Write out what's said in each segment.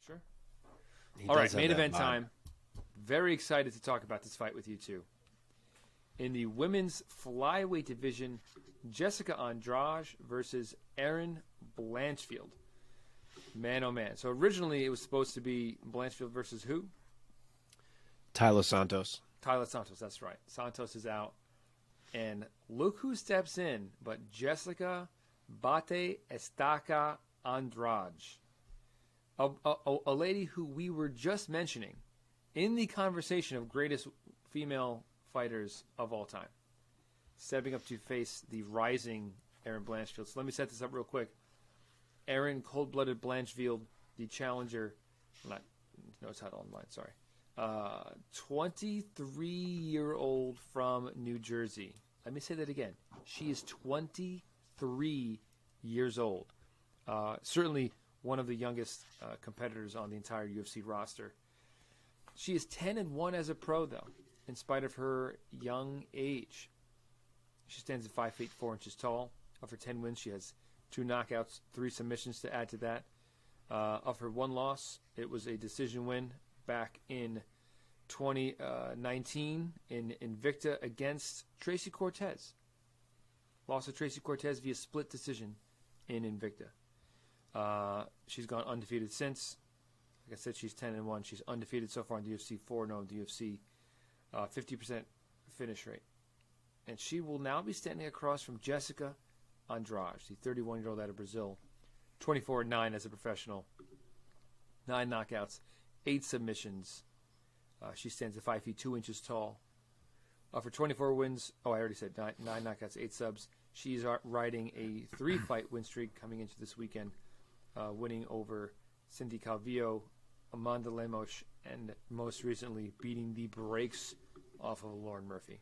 Sure. He All right, does have main that event vibe. time. Very excited to talk about this fight with you two. In the women's flyweight division, Jessica Andrade versus Erin Blanchfield. Man, oh man. So originally it was supposed to be Blanchfield versus who? Tyler Santos. Tyler Santos, that's right. Santos is out. And look who steps in but Jessica Bate Estaca Andrade. A lady who we were just mentioning in the conversation of greatest female fighters of all time. Stepping up to face the rising Erin Blanchfield. So let me set this up real quick. Erin Cold-Blooded Blanchfield, the challenger, no title on mine, sorry. 23-year-old from New Jersey. Let me say that again. She is 23 years old. Certainly one of the youngest competitors on the entire UFC roster. She is 10-1 as a pro, though, in spite of her young age. She stands at 5 feet 4 inches tall. Of her 10 wins, she has 2 knockouts, 3 submissions to add to that. Of her 1 loss, it was a decision win back in 2019 in Invicta against Tracy Cortez. Lost to Tracy Cortez via split decision in Invicta. She's gone undefeated since. Like I said, she's 10-1. She's undefeated so far in the UFC, 4-0 in the UFC, 50% finish rate. And she will now be standing across from Jessica Andrade, the 31-year-old out of Brazil, 24-9 as a professional, 9 knockouts, 8 submissions. She stands at 5 feet 2 inches tall. For 24 wins, I already said 9 knockouts, 8 subs. She's riding a 3-fight win streak coming into this weekend, winning over Cindy Calvillo, Amanda Lemos, and most recently beating the brakes off of Lauren Murphy.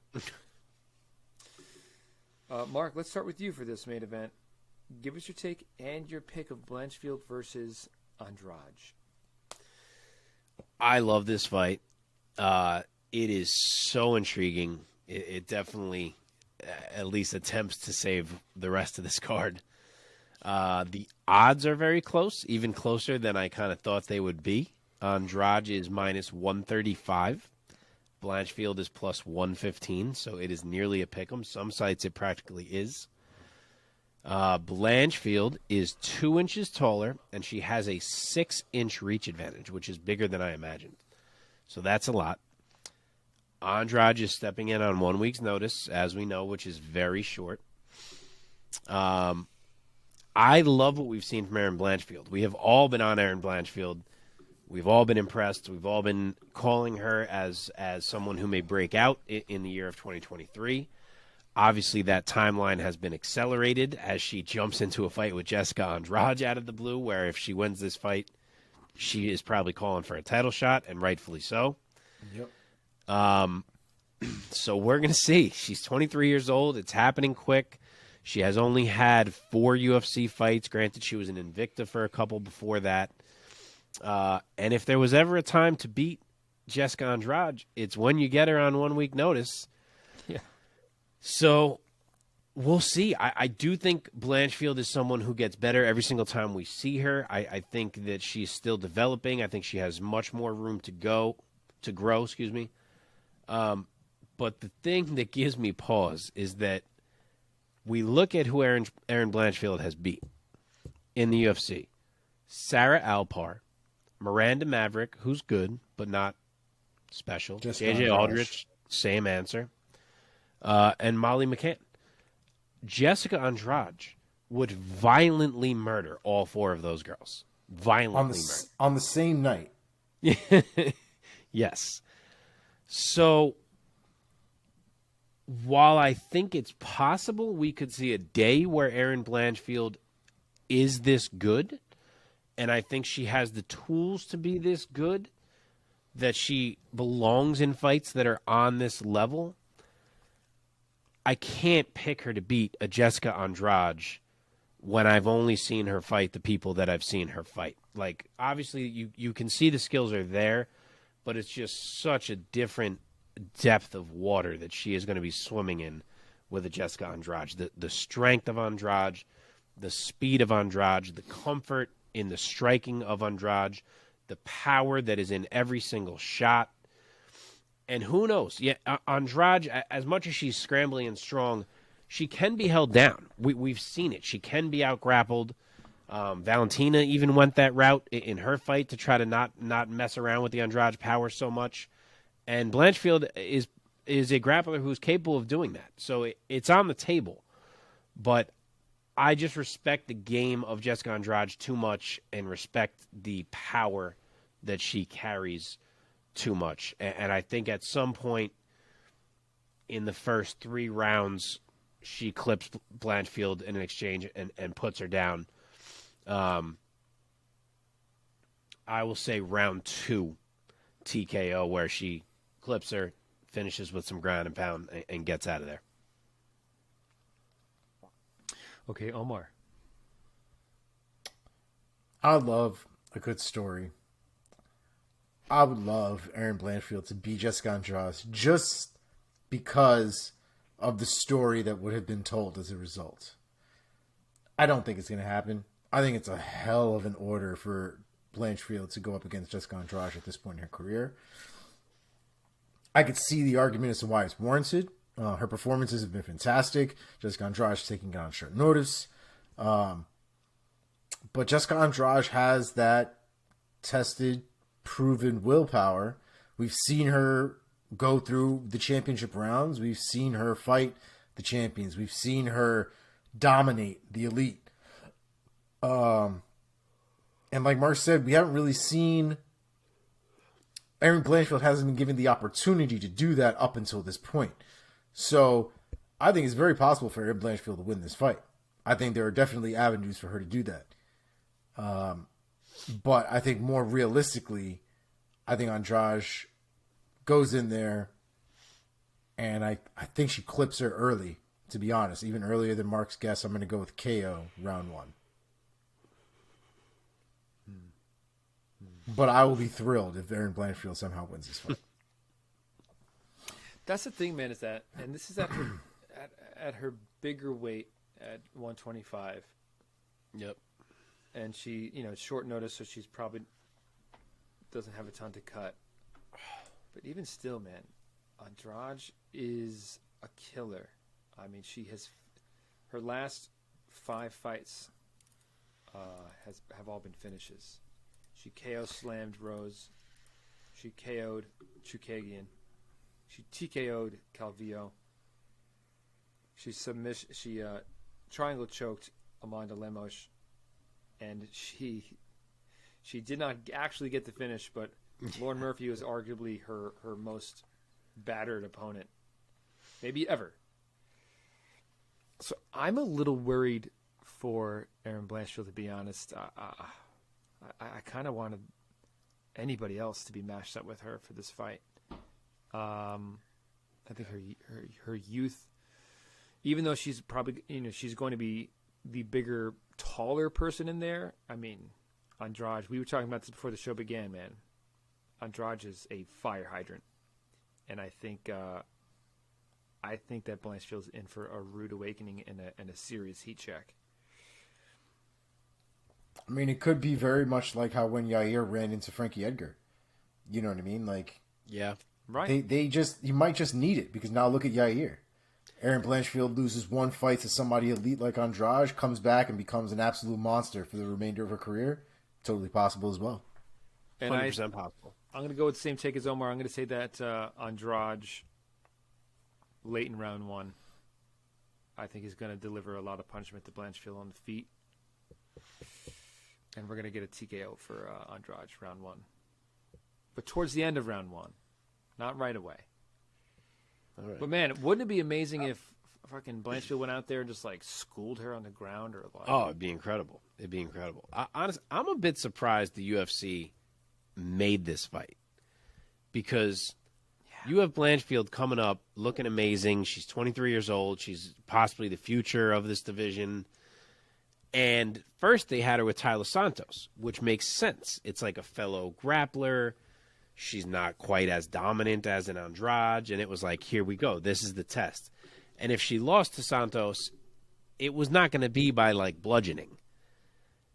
Mark, let's start with you for this main event. Give us your take and your pick of Blanchfield versus Andrade. I love this fight. It is so intriguing. It definitely at least attempts to save the rest of this card. The odds are very close, even closer than I kind of thought they would be. Andrade is minus 135. Blanchfield is plus 115, so it is nearly a pick'em. Some sites it practically is. Blanchfield is 2 inches taller, and she has a 6-inch reach advantage, which is bigger than I imagined. So that's a lot. Andrade is stepping in on 1 week's notice, as we know, which is very short. I love what we've seen from Erin Blanchfield. We have all been on Erin Blanchfield. We've all been impressed. We've all been calling her as someone who may break out in the year of 2023. Obviously, that timeline has been accelerated as she jumps into a fight with Jessica Andrade out of the blue, where if she wins this fight, she is probably calling for a title shot, and rightfully so. Yep. So we're going to see. She's 23 years old. It's happening quick. She has only had 4 UFC fights. Granted, she was in Invicta for a couple before that. And if there was ever a time to beat Jessica Andrade, it's when you get her on 1 week notice. Yeah. So we'll see. I do think Blanchfield is someone who gets better every single time we see her. I think that she's still developing. I think she has much more room to grow, excuse me. But the thing that gives me pause is that we look at who Erin Blanchfield has beat in the UFC. Sarah Alpar, Miranda Maverick, who's good, but not special. JJ Aldrich, same answer. And Molly McCann. Jessica Andrade would violently murder all 4 of those girls. Violently murder. On the same night. Yes. So while I think it's possible we could see a day where Erin Blanchfield is this good, and I think she has the tools to be this good, that she belongs in fights that are on this level, I can't pick her to beat a Jessica Andrade when I've only seen her fight the people that I've seen her fight. Like, obviously, you can see the skills are there, but it's just such a different depth of water that she is going to be swimming in with a Jessica Andrade. The strength of Andrade, the speed of Andrade, the comfort in the striking of Andrade, the power that is in every single shot. And who knows? Yeah, Andrade, as much as she's scrambling and strong, she can be held down. We've seen it. She can be out-grappled. Valentina even went that route in her fight to try to not mess around with the Andrade power so much. And Blanchfield is a grappler who's capable of doing that. So it's on the table. But I just respect the game of Jessica Andrade too much and respect the power that she carries too much. And I think at some point in the first 3 rounds, she clips Blanchfield in an exchange and puts her down. I will say round 2 TKO, where she clips her, finishes with some ground and pound, and gets out of there. Okay, Omar. I love a good story. I would love Erin Blanchfield to beat Jessica Andrade just because of the story that would have been told as a result. I don't think it's going to happen. I think it's a hell of an order for Blanchfield to go up against Jessica Andrade at this point in her career. I could see the argument as to why it's warranted. Her performances have been fantastic. Jessica Andrade is taking it on short notice. But Jessica Andrade has that tested, proven willpower. We've seen her go through the championship rounds. We've seen her fight the champions. We've seen her dominate the elite. And like Mark said, we haven't really seen... Erin Blanchfield hasn't been given the opportunity to do that up until this point. So I think it's very possible for Erin Blanchfield to win this fight. I think there are definitely avenues for her to do that. But I think more realistically, I think Andrade goes in there, and I think she clips her early, to be honest. Even earlier than Mark's guess, I'm going to go with KO round 1. But I will be thrilled if Erin Blanchfield somehow wins this fight. That's the thing, man, is that, and this is at her, at her bigger weight at 125. Yep. And she, it's short notice, so she's probably doesn't have a ton to cut. But even still, man, Andrade is a killer. I mean, she has her last 5 fights have all been finishes. She KO slammed Rose. She KO'd Chukagian. She TKO'd Calvillo. She triangle choked Amanda Lemos, and she did not actually get the finish, but Lauren Murphy was arguably her most battered opponent, maybe ever. So I'm a little worried for Erin Blanchfield, to be honest. I kind of wanted anybody else to be matched up with her for this fight. I think her youth, even though she's probably she's going to be the bigger, taller person in there. I mean, Andrade. We were talking about this before the show began, man. Andrade is a fire hydrant, and I think that Blanchfield's in for a rude awakening and a serious heat check. I mean, it could be very much like how when Yair ran into Frankie Edgar. You know what I mean? Like, yeah, right. You might just need it, because now look at Yair. Erin Blanchfield loses one fight to somebody elite like Andrade, comes back and becomes an absolute monster for the remainder of her career. Totally possible as well. 100% possible. I'm going to go with the same take as Omar. I'm going to say that Andrade, late in round 1, I think he's going to deliver a lot of punishment to Blanchfield on the feet. And we're going to get a TKO for Andrade round 1. But towards the end of round 1, not right away. All right. But, man, wouldn't it be amazing if fucking Blanchfield went out there and just, like, schooled her on the ground? Or like... Oh, it'd be incredible. It'd be incredible. Honestly, I'm a bit surprised the UFC made this fight, because you have Blanchfield coming up looking amazing. She's 23 years old. She's possibly the future of this division. And first they had her with Tyler Santos, which makes sense. It's like a fellow grappler. She's not quite as dominant as an Andrade. And it was like, here we go. This is the test. And if she lost to Santos, it was not going to be by like bludgeoning.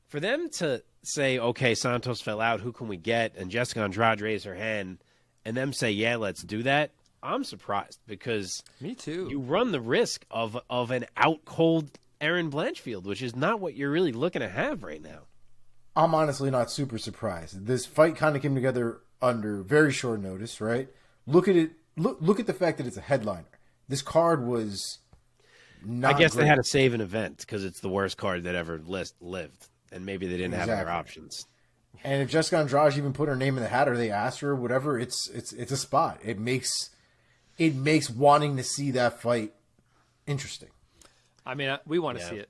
for them to say, okay, Santos fell out, who can we get? And Jessica Andrade raised her hand, and them say, yeah, let's do that. I'm surprised because Me too. you run the risk of an out cold Erin Blanchfield, which is not what you're really looking to have right now. I'm honestly not super surprised. This fight kind of came together under very short notice, right? Look at it. Look at the fact that it's a headliner. This card was not. I guess great. they had to save an event because it's the worst card that ever lived, and maybe they didn't have other Exactly. options. And if Jessica Andrade even put her name in the hat, or they asked her, or whatever, it's a spot. It makes wanting to see that fight interesting. I mean, we want to Yeah. see it.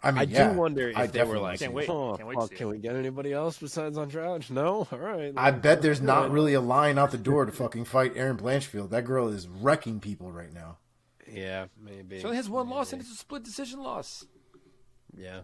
I mean, I yeah, do wonder I if they were definitely like, see Can't it. wait. oh, Can't wait to fuck, see can it. we get anybody else besides Andrade? No? All right. I bet there's not good. really a line out the door to fucking fight Erin Blanchfield. That girl is wrecking people right now. Yeah, maybe. She only has one loss, and it's a split decision loss. Yeah.